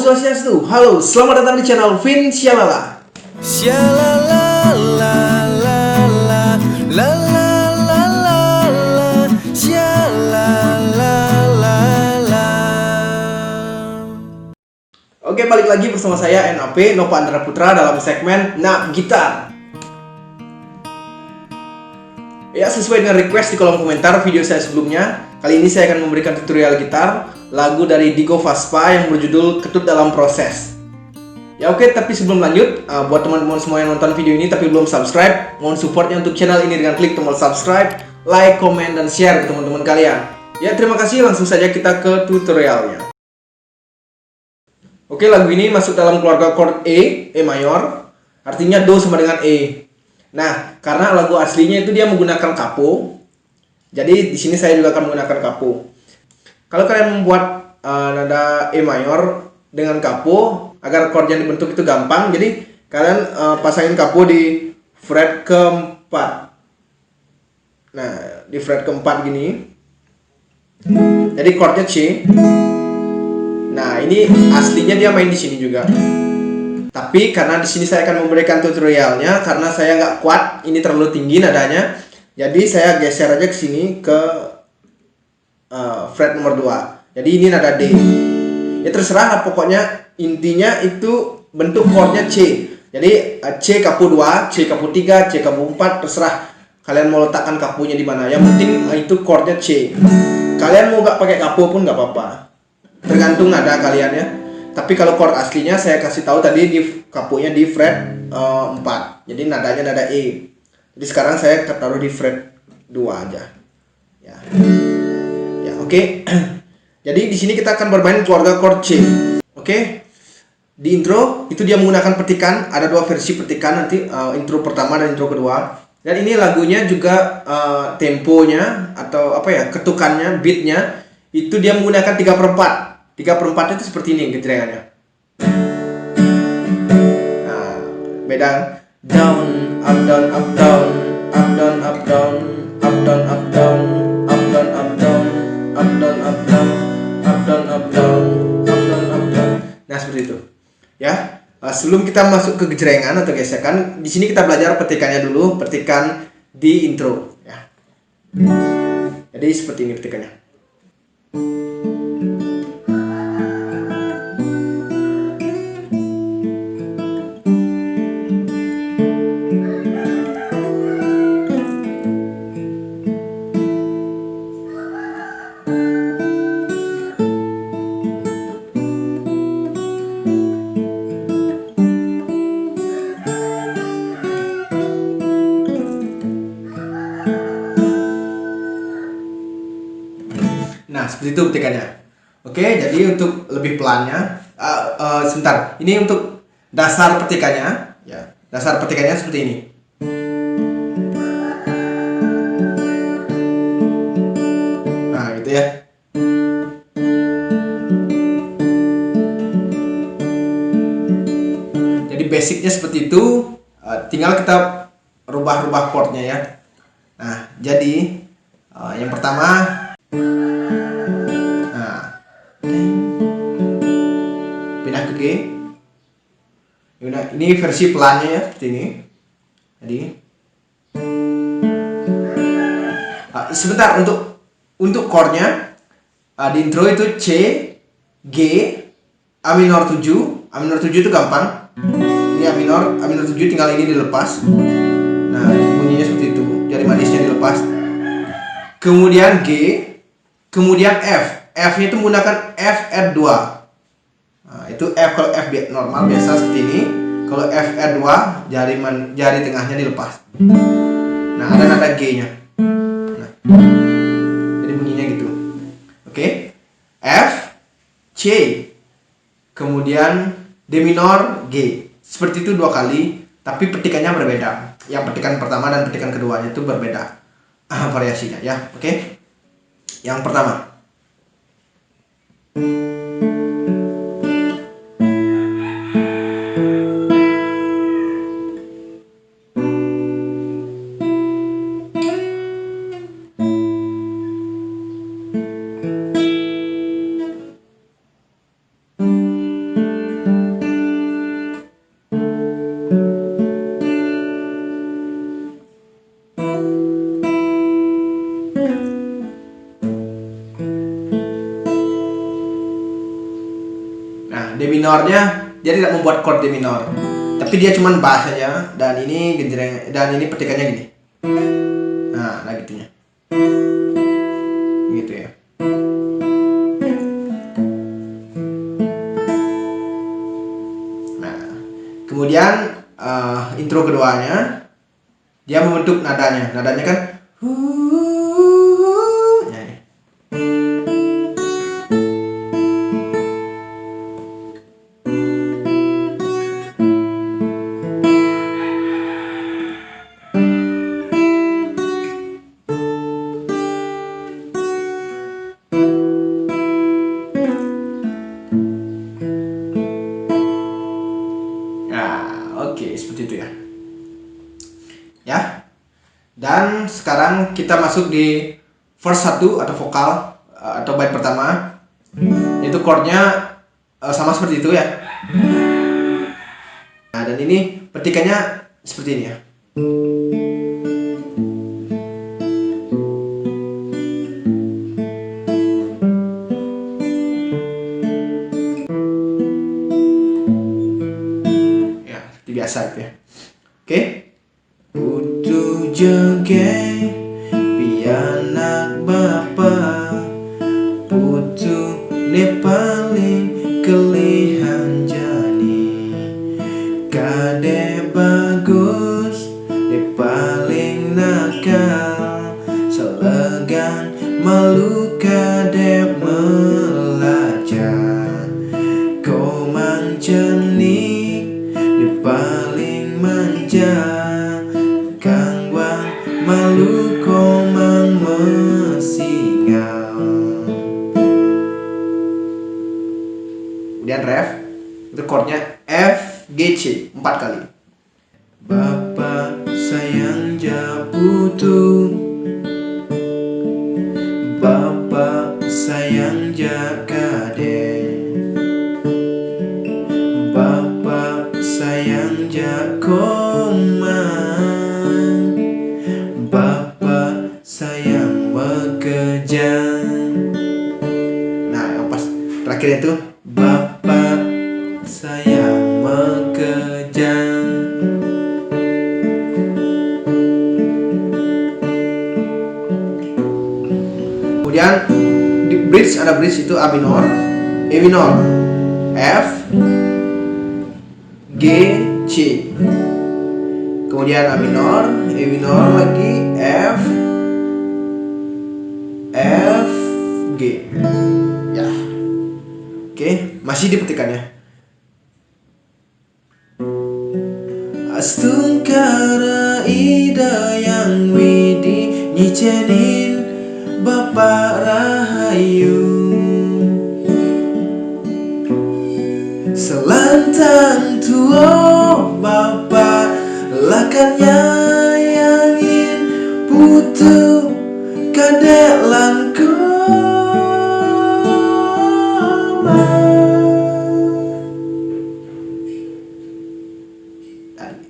Swastiastu. Halo, selamat datang di channel Vin Syalala. Oke, balik lagi bersama saya NAP Nova Andra Putra dalam segmen Nak Gitar. Ya, sesuai dengan request di kolom komentar video saya sebelumnya, kali ini saya akan memberikan tutorial gitar lagu dari Digo Faspa yang berjudul Ketut Dalam Proses. Ya oke, tapi sebelum lanjut, buat teman-teman semua yang nonton video ini tapi belum subscribe, mohon supportnya untuk channel ini dengan klik tombol subscribe, like, komen, dan share ke teman-teman kalian. Ya, terima kasih, langsung saja kita ke tutorialnya. Oke, lagu ini masuk dalam keluarga chord E mayor, artinya Do sama dengan E. Nah, karena lagu aslinya itu dia menggunakan capo, jadi di sini saya juga akan menggunakan capo. Kalau kalian membuat nada E mayor dengan capo agar chord yang dibentuk itu gampang, jadi kalian pasangin capo di fret keempat. Nah, di fret keempat gini. Jadi chordnya C. Nah, ini aslinya dia main di sini juga. Tapi karena di sini saya akan memberikan tutorialnya, karena saya nggak kuat, ini terlalu tinggi nadanya. Jadi saya geser aja ke sini ke fret nomor 2. Jadi ini nada D. Ya terserah lah, pokoknya intinya itu bentuk chordnya C. Jadi C kapo 2, C kapo 3, C kapo 4, terserah kalian mau letakkan kaponya di mana. Yang penting itu chordnya C. Kalian mau nggak pakai kapo pun nggak apa-apa, tergantung nada kalian ya. Tapi kalau chord aslinya saya kasih tahu tadi di kaponya di fret 4. Jadi nadanya nada E. Jadi sekarang saya taruh di fret 2 aja. Ya. Ya, oke. Jadi di sini kita akan bermain keluarga chord C. Oke. Di intro itu dia menggunakan petikan, ada 2 versi petikan nanti, intro pertama dan intro kedua. Dan ini lagunya juga temponya atau apa ya, ketukannya, beatnya itu dia menggunakan 3/4. 3/4 itu seperti ini gejrengannya. Nah, beda. Down, up, down, up, down, up, down, up, down, up, down, up, down, up, down, up, down, up, down, up, down, up, down, up, down, up, down, up, down. Nah, seperti itu. Ya. Sebelum kita masuk ke gejrengan atau gesekan, di sini kita belajar petikannya dulu, petikan di intro. Ya. Jadi seperti ini petikannya. Nah, seperti itu petikannya. Oke, jadi untuk lebih pelannya, sebentar. Ini untuk dasar petikannya, ya. Dasar petikannya seperti ini. Nah, gitu ya. Jadi basicnya seperti itu. Tinggal kita rubah-rubah chordnya ya. Nah, jadi yang pertama. Pindah ke G. Ini versi pelannya ya, seperti ini. Jadi sebentar, untuk chordnya di intro itu C, G, A minor 7. A minor 7 itu gampang. Ini A minor 7 tinggal ini dilepas. Nah, bunyinya seperti itu. Jari manisnya dilepas. Kemudian G, kemudian F. F-nya itu menggunakan F add 2. Nah, itu F, kalau F normal biasa seperti ini. Kalau F add 2, jari tengahnya dilepas. Nah, ada nada G-nya. Nah, jadi bunyinya gitu. Oke. F, C, kemudian D minor, G. Seperti itu 2 kali, tapi petikannya berbeda. Yang petikan pertama dan petikan keduanya itu berbeda variasinya ya. Oke. Yang pertama. minornya dia tidak membuat chord D minor, tapi dia cuman bass saja, dan ini genjreng, dan ini petikannya gini. Nah gitunya, gitu ya. Nah kemudian intro keduanya dia membentuk nadanya kan seperti itu ya. Dan sekarang kita masuk di verse 1 atau vokal atau bait pertama. Itu chordnya sama seperti itu ya. Nah, dan ini petikannya seperti ini ya. Seperti biasa gitu ya. Oke. Putu joget pianak bapa, putu ne paling kelihan jani, kade bagus ne paling nakal, selegan malu kade melajah, komang cenik ne paling manja, malu komang mesingal. Kemudian ref, itu chordnya F, G, C 4 kali. Bapak sayang japutu, Bapak sayang jakade, Bapak sayang jakomang, Bapak sayang mekejang. Nah yang pas terakhir itu Bapak sayang mekejang. Kemudian di bridge, ada bridge itu A minor, E minor, F, G, C. Kemudian A minor, E minor lagi, F, G. Ya. Oke, masih di petikannya. Astungkara ida yang widi nyicenin Bapak Rahayu, selantang tua Bapak lakan nyayangin putu kadelan koma.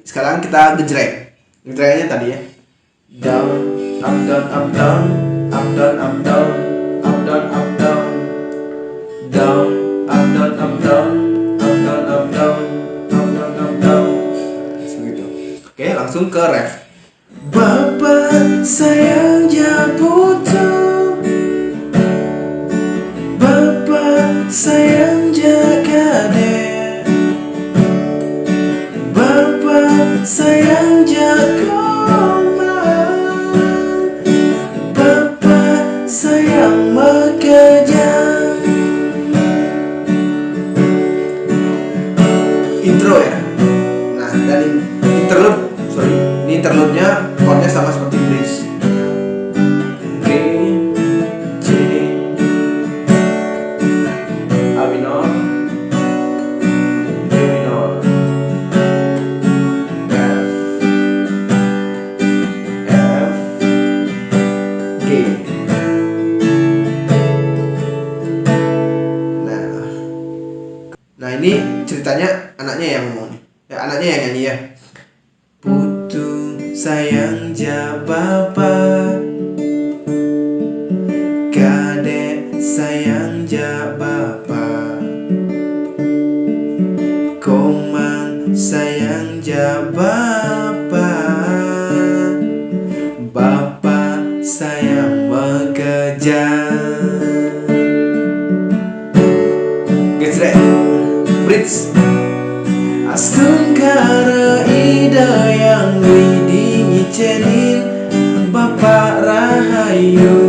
Sekarang kita gejreng. Gejrengnya tadi ya. Down, up down, up down, up down, up down, up down, up down, down, up down, up down, up down, up down, up down, up down. Segitu. Oke, langsung ke ref. Bapak sayang japutu, Bapak sayang jakade, Bapak sayang jakomang, Bapak sayang mekejang. Intro ya. Nah, dan interlude-nya chordnya sama seperti bridge. G, C, A minor, D minor, F, G. Nah ini ceritanya anaknya yang ngomong, ya anaknya yang nyanyi ya. Putu sayang ja bapak, kadek sayang ja bapak, sayang ja Bapak, Bapak sayang bekerja. Gesrek Brits Astun kara ide yang widingi cenin Bapak Rahayu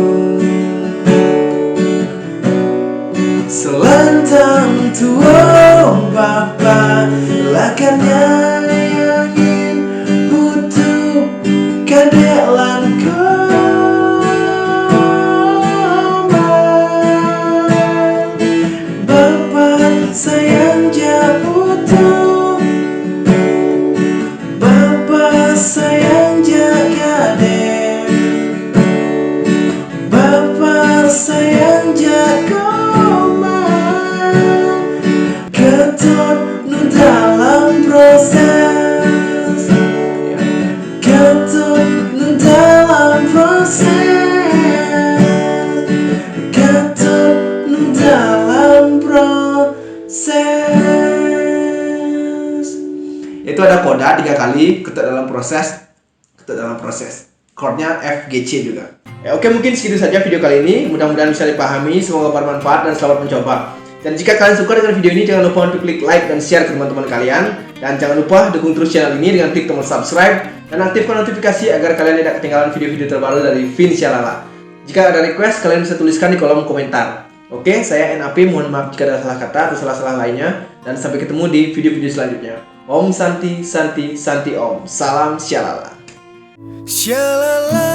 selantang tua Bapak lakan nyayangin butuh kadelan Bapak sayang ja butuh, Bapak sayang jaga deh, Bapak sayang jaga ketut nu dalam proses, ketut nu dalam proses, ketut nu dalam proses. Itu ada koda 3 kali, ketut dalam proses, ketut dalam proses. Chordnya F, G, C juga. Ya, oke, mungkin segitu saja video kali ini. Mudah-mudahan bisa dipahami. Semoga bermanfaat dan selamat mencoba. Dan jika kalian suka dengan video ini, jangan lupa untuk klik like dan share ke teman-teman kalian. Dan jangan lupa dukung terus channel ini dengan klik tombol subscribe dan aktifkan notifikasi agar kalian tidak ketinggalan video-video terbaru dari Vin Syalala. Jika ada request, kalian bisa tuliskan di kolom komentar. Oke, saya NAP, mohon maaf jika ada salah kata atau salah-salah lainnya. Dan sampai ketemu di video-video selanjutnya. Om Santi, Santi, Santi Om. Salam Syalala. Syalala.